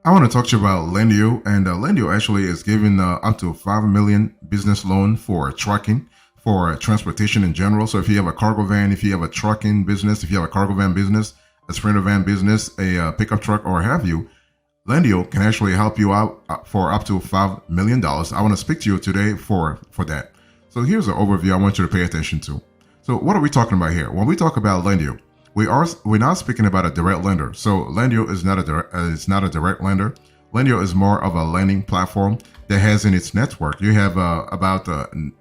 I want to talk to you about Lendio, and Lendio actually is giving up to 5 million business loan for trucking, for transportation in general. So if you have a cargo van, if you have a trucking business, if you have a cargo van business, a sprinter van business, a pickup truck, or have you, Lendio can actually help you out for up to $5 million. I want to speak to you today for that. So here's an overview I want you to pay attention to. So what are we talking about here? When we talk about Lendio, we're not speaking about a direct lender. So Lendio is not a direct lender. Lendio is more of a lending platform that has in its network. You have about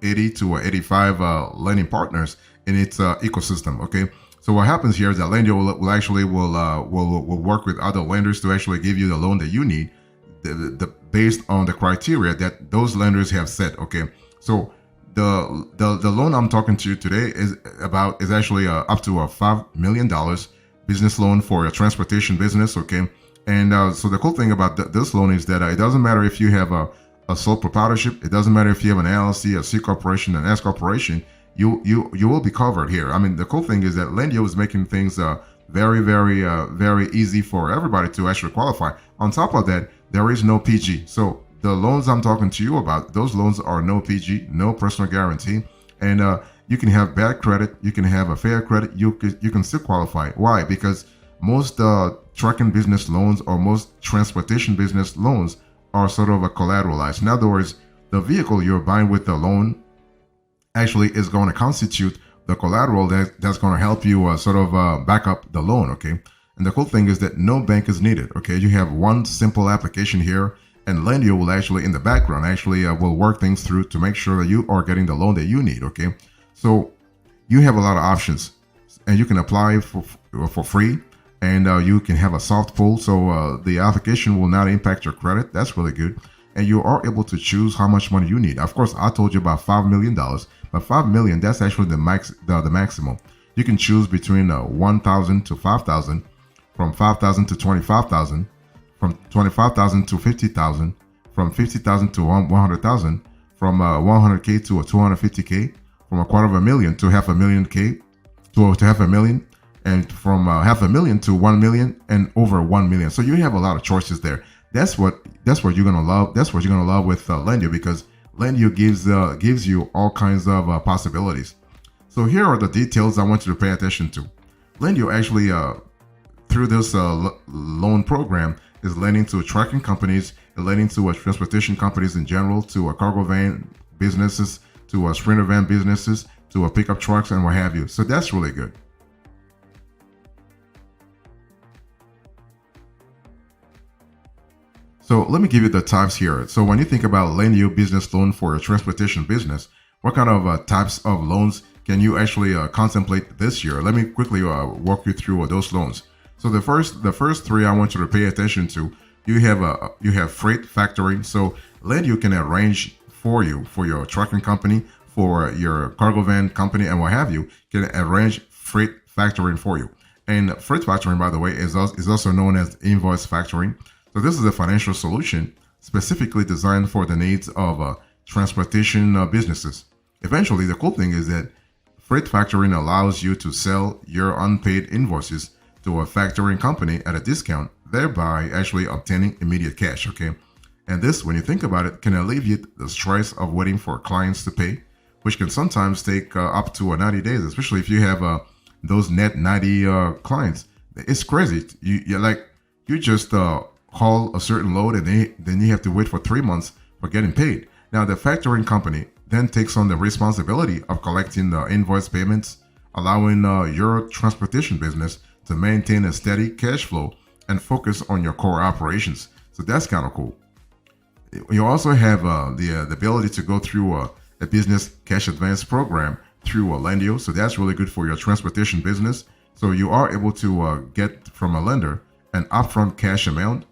80 to 85 lending partners in its ecosystem. Okay, so what happens here is that Lendio will actually will work with other lenders to actually give you the loan that you need, based on the criteria that those lenders have set. Okay, so the loan I'm talking to you today is actually up to a $5 million business loan for a transportation business. Okay, and so the cool thing about this loan is that it doesn't matter if you have a sole proprietorship. It doesn't matter if you have an LLC, a C corporation, an S corporation. You will be covered here. I mean, the cool thing is that Lendio is making things very easy for everybody to actually qualify. On top of that, there is no PG. So the loans I'm talking to you about, those loans are no PG, no personal guarantee, and you can have bad credit, you can have a fair credit, you can still qualify. Why? Because most trucking business loans or most transportation business loans are sort of a collateralized. In other words, the vehicle you're buying with the loan actually is going to constitute the collateral that's going to help you back up the loan. Okay, and the cool thing is that no bank is needed. Okay, you have one simple application here, and Lendio will actually in the background will work things through to make sure that you are getting the loan that you need. Okay, so you have a lot of options, and you can apply for free, and you can have a soft pull, so the application will not impact your credit. That's really good, and you are able to choose how much money you need. Of course, I told you about $5 million, but 5 million, that's actually the maximum. You can choose between 1,000 to 5,000, from 5,000 to 25,000, from 25,000 to 50,000, from 50,000 to 100,000, from 100K to 250K, from $250,000 to $500,000 to half a million, and from $500,000 to 1 million and over 1 million. So you have a lot of choices there. That's what you're gonna love. That's what you're gonna love with Lendio, because Lendio gives you all kinds of possibilities. So here are the details I want you to pay attention to. Lendio actually through this loan program is lending to trucking companies, lending to transportation companies in general, to cargo van businesses, to sprinter van businesses, to pickup trucks, and what have you. So that's really good. So let me give you the types here. So when you think about Lendio business loan for a transportation business, what kind of types of loans can you actually contemplate this year? Let me quickly walk you through those loans. So the first three I want you to pay attention to. You have freight factoring. So Lendio can arrange for you, for your trucking company, for your cargo van company, and what have you, can arrange freight factoring for you. And freight factoring, by the way, is also known as invoice factoring. So this is a financial solution specifically designed for the needs of transportation businesses. Eventually, the cool thing is that freight factoring allows you to sell your unpaid invoices to a factoring company at a discount, thereby actually obtaining immediate cash. Okay, and this, when you think about it, can alleviate the stress of waiting for clients to pay, which can sometimes take up to 90 days, especially if you have those net 90 clients. It's crazy. You just haul a certain load, and then you have to wait for 3 months for getting paid. Now the factoring company then takes on the responsibility of collecting the invoice payments, allowing your transportation business to maintain a steady cash flow and focus on your core operations. So that's kind of cool. You also have the ability to go through a business cash advance program through Lendio. So that's really good for your transportation business. So you are able to get from a lender an upfront cash amount,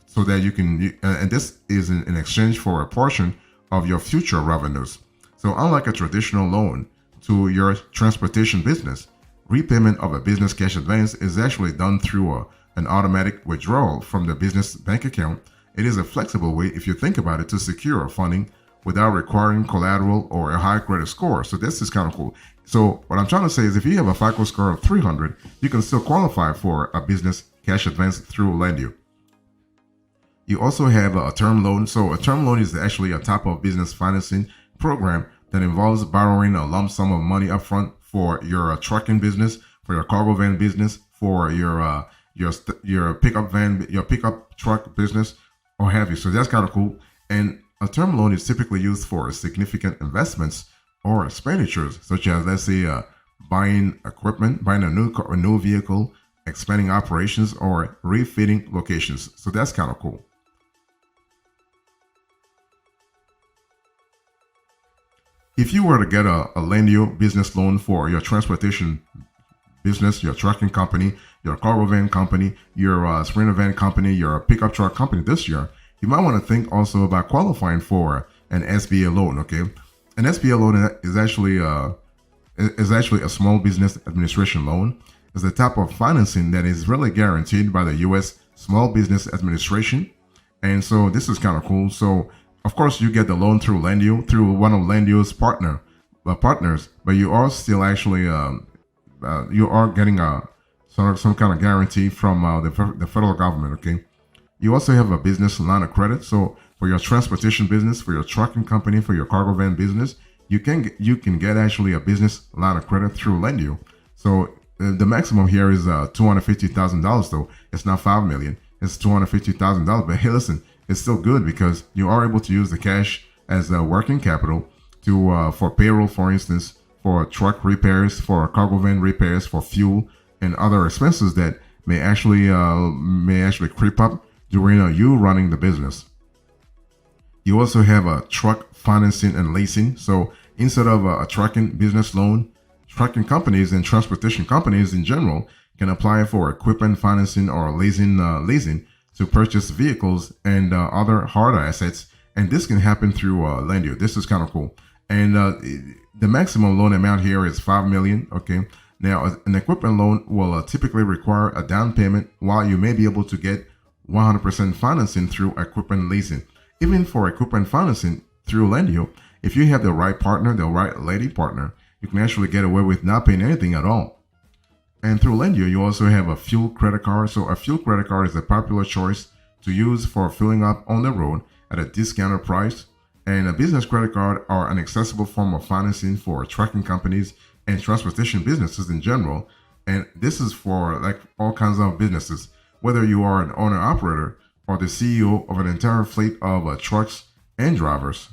so that you can, and this is in exchange for a portion of your future revenues. So unlike a traditional loan to your transportation business, repayment of a business cash advance is actually done through an automatic withdrawal from the business bank account. It is a flexible way, if you think about it, to secure funding without requiring collateral or a high credit score. So this is kind of cool. So what I'm trying to say is, if you have a FICO score of 300, you can still qualify for a business cash advance through Lendio. You also have a term loan. So a term loan is actually a type of business financing program that involves borrowing a lump sum of money upfront for your trucking business, for your cargo van business, for your pickup van, your pickup truck business, or have you. So that's kind of cool. And a term loan is typically used for significant investments or expenditures, such as, let's say, buying equipment, buying a new vehicle, expanding operations, or refitting locations. So that's kind of cool. If you were to get a Lendio business loan for your transportation business, your trucking company, your cargo van company, your sprinter van company, your pickup truck company this year, you might want to think also about qualifying for an SBA loan. Okay, an SBA loan is actually a small business administration loan. It's a type of financing that is really guaranteed by the U.S. Small Business Administration, and so this is kind of cool. So of course you get the loan through Lendio, through one of Lendio's partners, but you are still actually you are getting a sort of some kind of guarantee from the federal government. Okay, you also have a business line of credit. So for your transportation business, for your trucking company, for your cargo van business, you can get actually a business line of credit through Lendio. So the maximum here is $250,000 though. It's not $5 million. It's $250,000. But hey, listen, it's still good because you are able to use the cash as working capital to for payroll, for instance, for truck repairs, for cargo van repairs, for fuel and other expenses that may actually creep up during you running the business. You also have a truck financing and leasing. So instead of a trucking business loan, trucking companies and transportation companies in general can apply for equipment financing or leasing to purchase vehicles and other hard assets. And this can happen through Lendio. This is kind of cool. And the maximum loan amount here is $5 million. Okay. Now, an equipment loan will typically require a down payment, while you may be able to get 100% financing through equipment leasing. Even for equipment financing through Lendio, if you have the right partner, the right lady partner, you can actually get away with not paying anything at all. And through Lendio, you also have a fuel credit card. So a fuel credit card is a popular choice to use for filling up on the road at a discounted price. And a business credit card are an accessible form of financing for trucking companies and transportation businesses in general. And this is for like all kinds of businesses, whether you are an owner operator or the CEO of an entire fleet of trucks and drivers.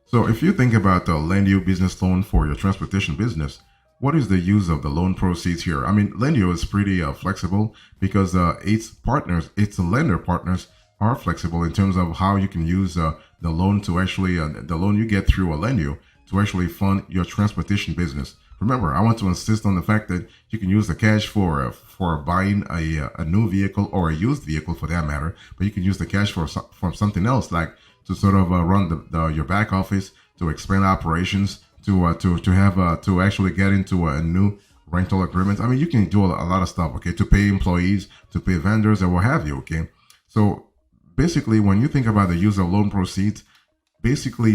So if you think about the Lendio business loan for your transportation business, what is the use of the loan proceeds here? I mean, Lendio is pretty flexible because its lender partners are flexible in terms of how you can use the loan to actually, the loan you get through a Lendio to actually fund your transportation business. Remember, I want to insist on the fact that you can use the cash for buying a new vehicle or a used vehicle for that matter, but you can use the cash for something else, like to sort of run your back office, to expand operations, to actually get into a new rental agreement. I mean, you can do a lot of stuff, okay, to pay employees, to pay vendors, and what have you, okay? So basically, when you think about the use of loan proceeds, basically,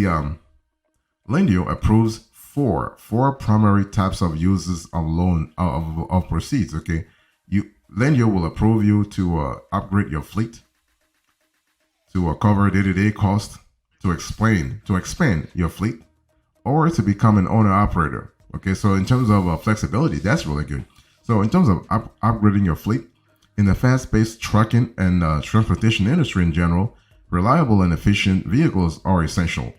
Lendio approves four primary types of uses of loan of proceeds, okay? Lendio will approve you to upgrade your fleet, to cover day-to-day costs, to expand your fleet, or to become an owner-operator. Okay, so in terms of flexibility, that's really good. So in terms of upgrading your fleet, in the fast-paced trucking and transportation industry in general, reliable and efficient vehicles are essential.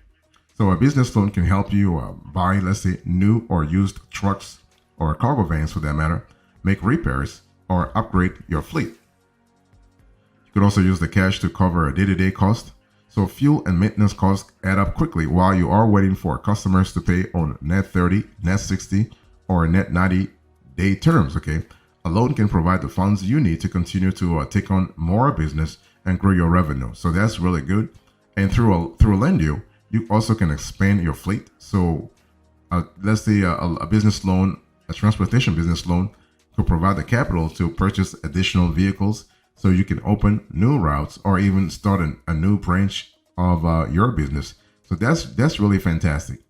So a business loan can help you buy, let's say, new or used trucks or cargo vans for that matter, make repairs, or upgrade your fleet. You could also use the cash to cover a day-to-day cost. So fuel and maintenance costs add up quickly while you are waiting for customers to pay on net 30, net 60, or net 90-day terms, okay? A loan can provide the funds you need to continue to take on more business and grow your revenue. So that's really good. And through Lendio, you also can expand your fleet. So let's say a business loan, a transportation business loan, could provide the capital to purchase additional vehicles, so you can open new routes or even start a new branch of your business. So that's really fantastic.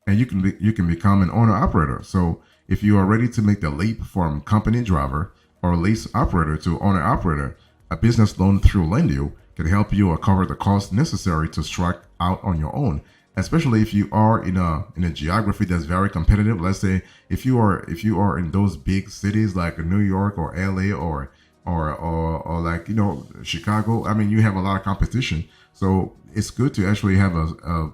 And you can become an owner operator. So if you are ready to make the leap from company driver or lease operator to owner operator, a business loan through Lendio can help you cover the costs necessary to strike out on your own, especially if you are in a geography that's very competitive. Let's say if you are in those big cities like New York or LA or like Chicago. I mean, you have a lot of competition, so it's good to actually have a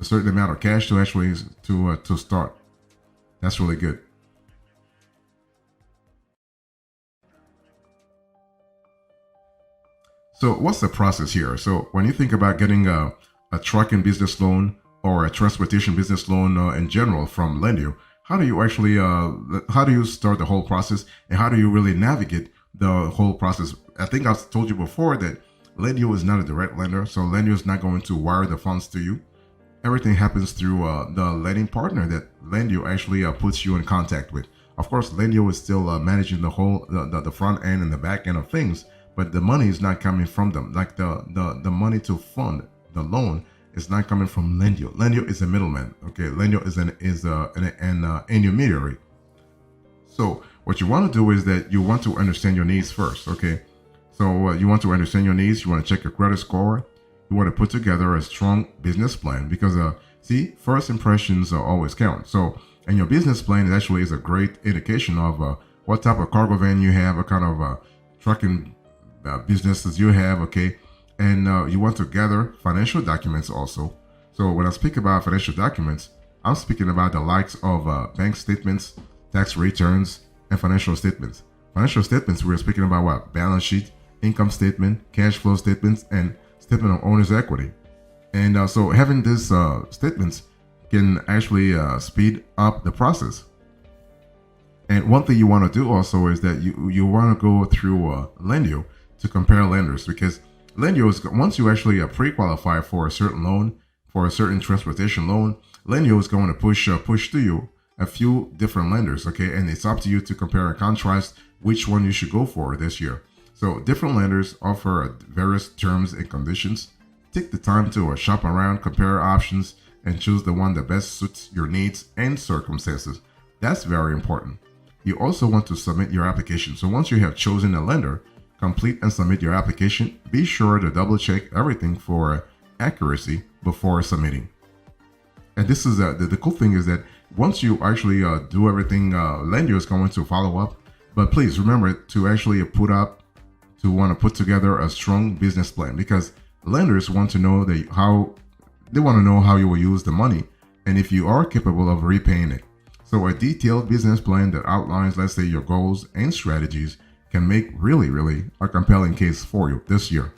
certain amount of cash to actually to start. That's really good. So what's the process here? So when you think about getting a trucking business loan or a transportation business loan in general from Lendio, how do you start the whole process, and how do you really navigate the whole process? I think I've told you before that Lendio is not a direct lender, so Lendio is not going to wire the funds to you. Everything happens through the lending partner that Lendio actually puts you in contact with. Of course, Lendio is still managing the front end and the back end of things, but the money is not coming from them. Like the money to fund the loan is not coming from Lendio. Lendio is a middleman. Okay, Lendio is an intermediary. So what you want to do is that you want to understand your needs first. Okay, so you want to understand your needs. You want to check your credit score. You want to put together a strong business plan because see, first impressions always count. So, and your business plan actually is a great indication of what type of cargo van you have, what kind of trucking businesses you have. Okay, and you want to gather financial documents also. So when I speak about financial documents, I'm speaking about the likes of bank statements, tax returns, and financial statements. Financial statements, we're speaking about what? Balance sheet, income statement, cash flow statements, and statement of owner's equity. And so having these statements can actually speed up the process. And one thing you want to do also is that you want to go through Lendio to compare lenders, because Lendio is, once you actually pre-qualify for a certain loan, for a certain transportation loan, Lendio is going to push to you a few different lenders, okay? And it's up to you to compare and contrast which one you should go for this year. So different lenders offer various terms and conditions. Take the time to shop around, compare options, and choose the one that best suits your needs and circumstances. That's very important. You also want to submit your application. So once you have chosen a lender, complete and submit your application. Be sure to double check everything for accuracy before submitting. And this is the cool thing is that once you actually do everything, Lendio is going to follow up. But please remember to actually want to put together a strong business plan, because lenders want to know how you will use the money and if you are capable of repaying it. So a detailed business plan that outlines, let's say, your goals and strategies can make really a compelling case for you this year.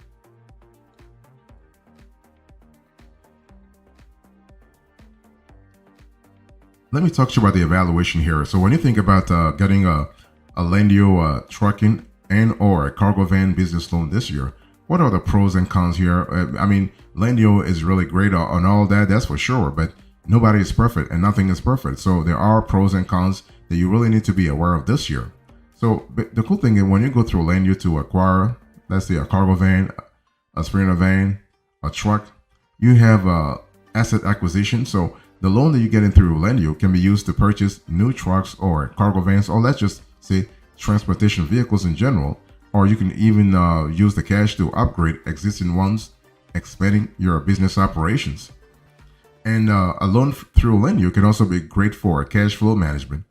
Let me talk to you about the evaluation here. So when you think about getting a Lendio trucking and or a cargo van business loan this year, what are the pros and cons here? I mean, Lendio is really great on all that, that's for sure, but nobody is perfect and nothing is perfect. So there are pros and cons that you really need to be aware of this year. So the cool thing is when you go through Lendio to acquire, let's say, a cargo van, a Sprinter van, a truck, you have asset acquisition. So the loan that you get in through Lendio can be used to purchase new trucks or cargo vans, or let's just say transportation vehicles in general, or you can even use the cash to upgrade existing ones, expanding your business operations. And a loan through Lendio can also be great for cash flow management.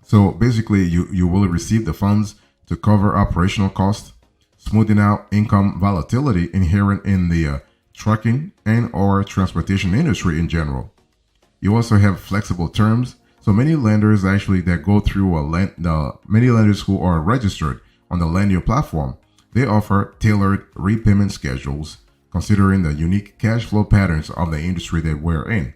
So basically, you will receive the funds to cover operational costs, smoothing out income volatility inherent in the trucking and or transportation industry in general. You also have flexible terms. So many lenders actually that go through many lenders who are registered on the Lendio platform, they offer tailored repayment schedules considering the unique cash flow patterns of the industry that we're in.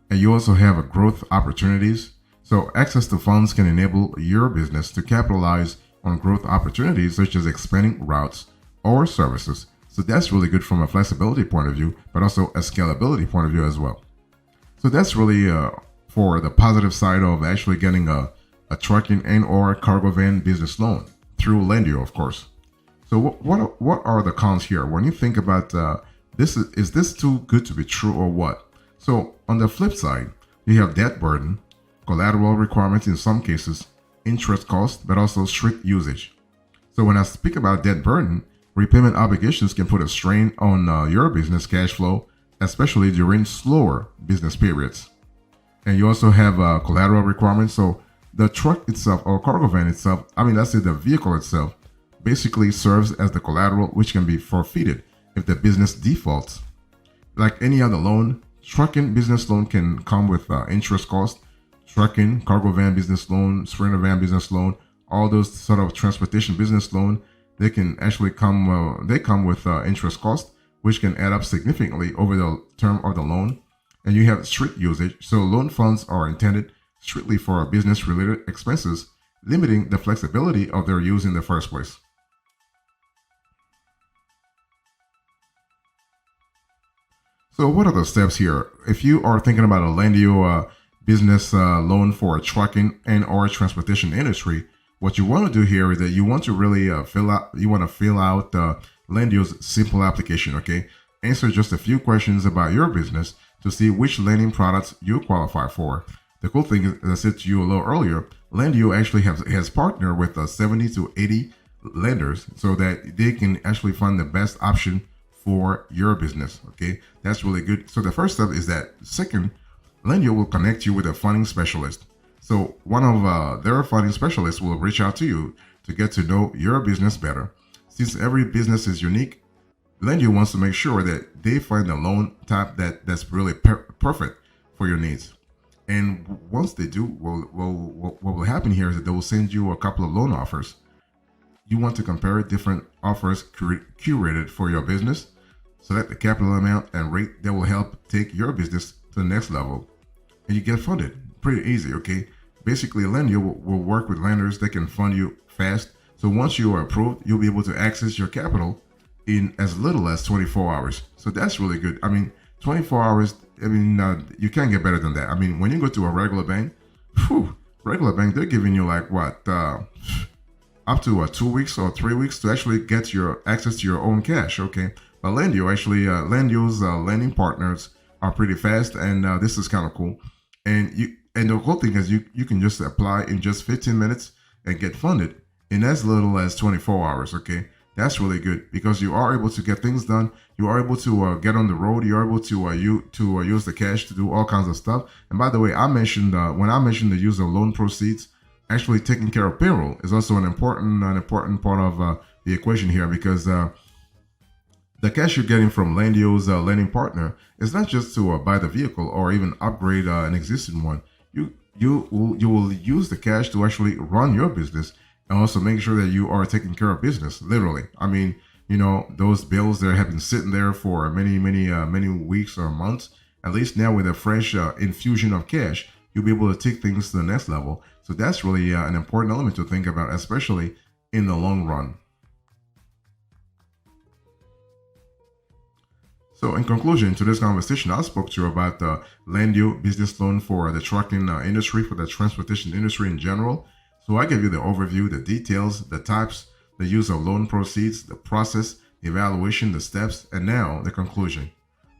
And you also have growth opportunities. So access to funds can enable your business to capitalize on growth opportunities such as expanding routes or services. So that's really good from a flexibility point of view, but also a scalability point of view as well. So that's really for the positive side of actually getting a trucking and or cargo van business loan through Lendio, of course. So what are the cons here? When you think about this, is this too good to be true or what? So on the flip side, you have debt burden. collateral requirements in some cases, interest costs, but also strict usage. So when I speak about debt burden, repayment obligations can put a strain on your business cash flow, especially during slower business periods. And you also have collateral requirements. So the truck itself or cargo van itself, let's say the vehicle itself, basically serves as the collateral which can be forfeited if the business defaults. Like any other loan, trucking business loan can come with interest cost. Trucking, cargo van business loan, sprinter van business loan, all those sort of transportation business loan, they can actually come. They come with interest cost, which can add up significantly over the term of the loan. And you have strict usage. So loan funds are intended strictly for business-related expenses, limiting the flexibility of their use in the first place. So what are the steps here? If you are thinking about a Lendio business loan for a trucking and or transportation industry, what you want to do here is that you want to really fill out Lendio's simple application, okay? Answer just a few questions about your business to see which lending products you qualify for. The cool thing is, as I said to you a little earlier, Lendio actually has partnered with 70 to 80 lenders so that they can actually find the best option for your business. Okay, that's really good. So the first step is that second, Lendio will connect you with a funding specialist. So one of their funding specialists will reach out to you to get to know your business better. Since every business is unique, Lendio wants to make sure that they find a loan type that's really perfect for your needs. And once they do, what will happen here is that they will send you a couple of loan offers. You want to compare different offers curated for your business. Select the capital amount and rate that will help take your business to the next level. And you get funded. Pretty easy, okay? Basically, Lendio will work with lenders that can fund you fast. So once you are approved, you'll be able to access your capital in as little as 24 hours. So that's really good. 24 hours, you can't get better than that. When you go to a regular bank, they're giving you like what? Up to 2 weeks or 3 weeks to actually get your access to your own cash, okay? But Lendio's lending partners are pretty fast, and this is kind of cool. And the whole thing is you can just apply in just 15 minutes and get funded in as little as 24 hours, okay? That's really good because you are able to get things done. You are able to get on the road. You are able to use the cash to do all kinds of stuff. And by the way, I mentioned when I mentioned the use of loan proceeds, actually taking care of payroll is also an important part of the equation here because the cash you're getting from Lendio's lending partner is not just to buy the vehicle or even upgrade an existing one. You will use the cash to actually run your business and also make sure that you are taking care of business. Literally, those bills that have been sitting there for many weeks or months. At least now with a fresh infusion of cash, you'll be able to take things to the next level. So that's really an important element to think about, especially in the long run. So in conclusion, to this conversation, I spoke to you about the Lendio business loan for the trucking industry, for the transportation industry in general. So I gave you the overview, the details, the types, the use of loan proceeds, the process, the evaluation, the steps, and now the conclusion.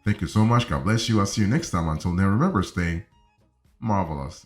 Thank you so much. God bless you. I'll see you next time. Until then, remember, stay marvelous.